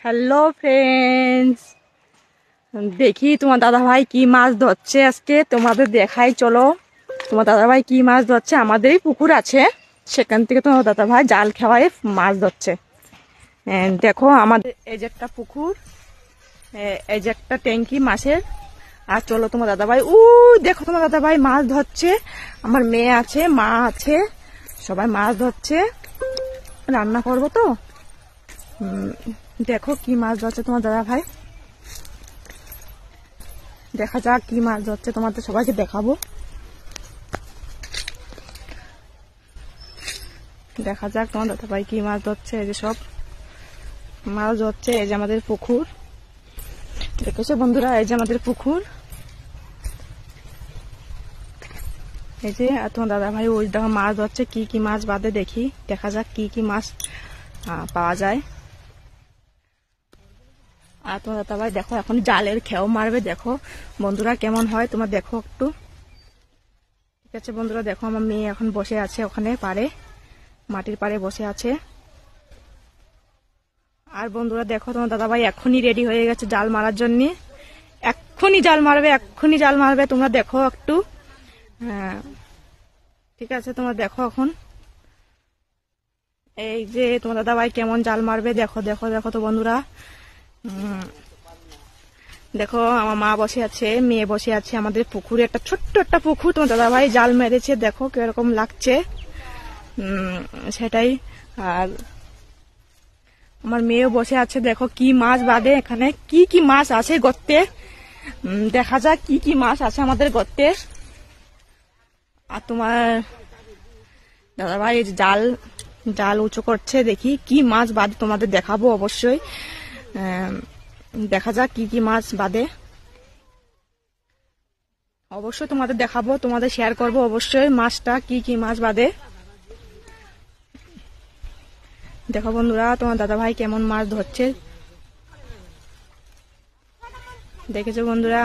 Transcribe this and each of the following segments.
Hello friends, দেখি তোমার দাদা ভাই কি মাছ ধরছে আজকে তোমাদের দেখাই। চলো, তোমার দাদা ভাই কি মাছ ধরছে। আমাদেরই পুকুর আছে, সেখান থেকে তোমার দাদা ভাই জাল খেওয়ায় মাছ ধরছে। দেখো আমাদের এই যে একটা পুকুর, এই যে একটা ট্যাঙ্কি মাছের। আর চলো তোমার দাদা ভাই, দেখো তোমার দাদা ভাই মাছ ধরছে। আমার মেয়ে আছে, মা আছে, সবাই মাছ ধরছে। রান্না করবো তো। দেখো কি মাছ ধরছে তোমার দাদা ভাই। দেখা যাক কি মাছ ধরছে, তোমাদের সবাইকে দেখাবো। দেখা যাক তোমার দাদা ভাই কি মাছ ধরছে। এই যে সব মাছ ধরছে। এই যে আমাদের পুকুর, দেখেছো বন্ধুরা, এই যে আমাদের পুকুর। এই যে তোমার দাদা ভাই ওই দেখো মাছ ধরছে। কি কি মাছ বাদে দেখি, দেখা যাক কি কি মাছ পাওয়া যায়। আর তোমার দাদা ভাই দেখো এখন জালের খেও মারবে। দেখো বন্ধুরা কেমন হয়, তোমার দেখো একটু। ঠিক আছে বন্ধুরা, দেখো আমার মেয়ে এখন বসে আছে ওখানে পারে, মাটির পাড়ে বসে আছে। আর বন্ধুরা দেখো তোমার দাদা ভাই এখনই রেডি হয়ে গেছে জাল মারার জন্য। এক্ষুনি জাল মারবে, এক্ষুনি জাল মারবে। তোমরা দেখো একটু। হ্যাঁ ঠিক আছে, তোমরা দেখো এখন। এই যে তোমার দাদা ভাই কেমন জাল মারবে, দেখো দেখো দেখো তো বন্ধুরা। দেখো আমার মা বসে আছে, মেয়ে বসে আছে। আমাদের পুকুরে একটা ছোট্ট একটা পুকুর, তোমার দাদা ভাই জাল মেরেছে। দেখো কিরকম লাগছে সেটাই। আর আমার মেয়েও বসে আছে। দেখো কি মাছ বাদে, এখানে কি কি মাছ আছে গর্তে। দেখা যাক কি কি মাছ আছে আমাদের গর্তে। আর তোমার দাদা ভাই জাল জাল উঁচু করছে, দেখি কি মাছ বাদে তোমাদের দেখাবো অবশ্যই। দেখা যাক কি কি মাছ বাদে, অবশ্যই তোমাদের দেখাবো, তোমাদের শেয়ার করবো অবশ্যই মাছটা কি কি মাছ বাদে। দেখো বন্ধুরা তোমার দাদা ভাই কেমন মাছ ধরছে, দেখেছো বন্ধুরা।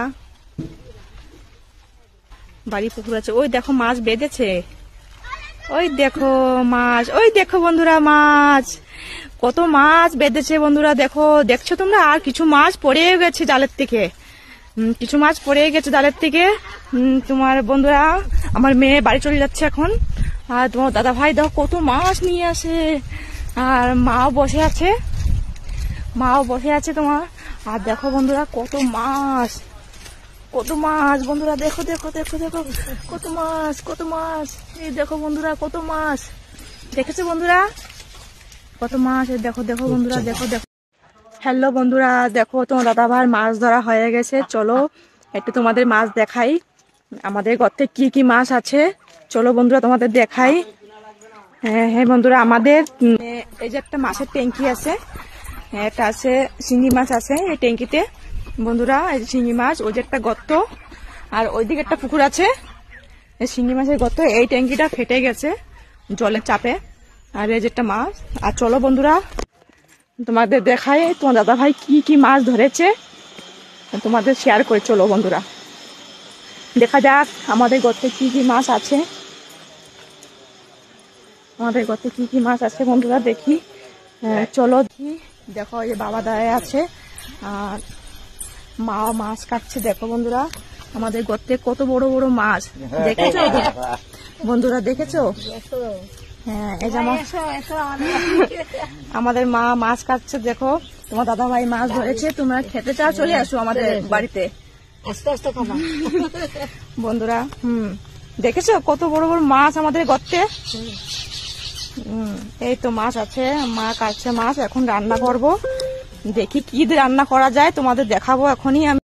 বাড়ি পুকুর আছে, ওই দেখো মাছ বেঁধেছে। ওই দেখো মাছ, ওই দেখো বন্ধুরা মাছ, কত মাছ বেঁধেছে বন্ধুরা। দেখো দেখছো তোমরা। আর কিছু মাছ পড়ে গেছে জালের থেকে, কিছু মাছ পড়ে গেছে জালের থেকে। তোমার বন্ধুরা আমার মেয়ে বাড়ি চলে যাচ্ছে এখন। আর তোমার দাদা ভাই দেখো কত মাছ নিয়ে আসে। আর মাও বসে আছে, মাও বসে আছে তোমার। আর দেখো বন্ধুরা কত মাছ, কত মাছ বন্ধুরা। দেখো দেখো দেখো দেখো কত মাছ, কত মাছ। এই দেখো বন্ধুরা কত মাছ, দেখেছো বন্ধুরা কত মাছ। দেখো দেখো বন্ধুরা, দেখো দেখো। হ্যালো বন্ধুরা, দেখো তোমার দাদা ভাই মাছ ধরা হয়ে গেছে। চলো একটু তোমাদের মাছ দেখাই, আমাদের গর্তে কি কি মাছ আছে। চলো বন্ধুরা তোমাদের দেখাই। হ্যাঁ বন্ধুরা, আমাদের এই যে একটা মাছের ট্যাঙ্কি আছে, একটা আছে শিঙি মাছ আছে এই ট্যাঙ্কিতে বন্ধুরা। এই যে শিঙি মাছ, ওই যে একটা গর্ত, আর ওইদিকে একটা পুকুর আছে, এই শিঙি মাছের গর্ত। এই ট্যাঙ্কিটা ফেটে গেছে জলের চাপে। আর এই যে একটা মাছ। আর চলো বন্ধুরা তোমাদের দেখাই তোমার দাদা ভাই কি কি মাছ ধরেছে, তোমাদের শেয়ার করে। চলো বন্ধুরা দেখা যাক আমাদের গর্তে কি কি মাছ আছে, আমাদের গর্তে কি কি মাছ আছে বন্ধুরা দেখি। চলো দেখো এই যে বাবা দাঁড়ায় আছে, আর মা মাছ কাটছে। দেখো বন্ধুরা আমাদের গর্তে কত বড় বড় মাছ, দেখেছো বন্ধুরা, দেখেছো। হ্যাঁ এই যে আমাদের মা মাছ কাটছে। দেখো তোমার দাদা ভাই মাছ ধরেছে, তোমরা খেতে চাও চলে আসো আমাদের বাড়িতে আস্তে আস্তে বন্ধুরা। দেখেছো কত বড় বড় মাছ আমাদের গর্তে। এই তো মাছ আছে, মা কাটছে মাছ, এখন রান্না করব। দেখি কি রান্না করা যায় তোমাদের দেখাবো এখনই আমি।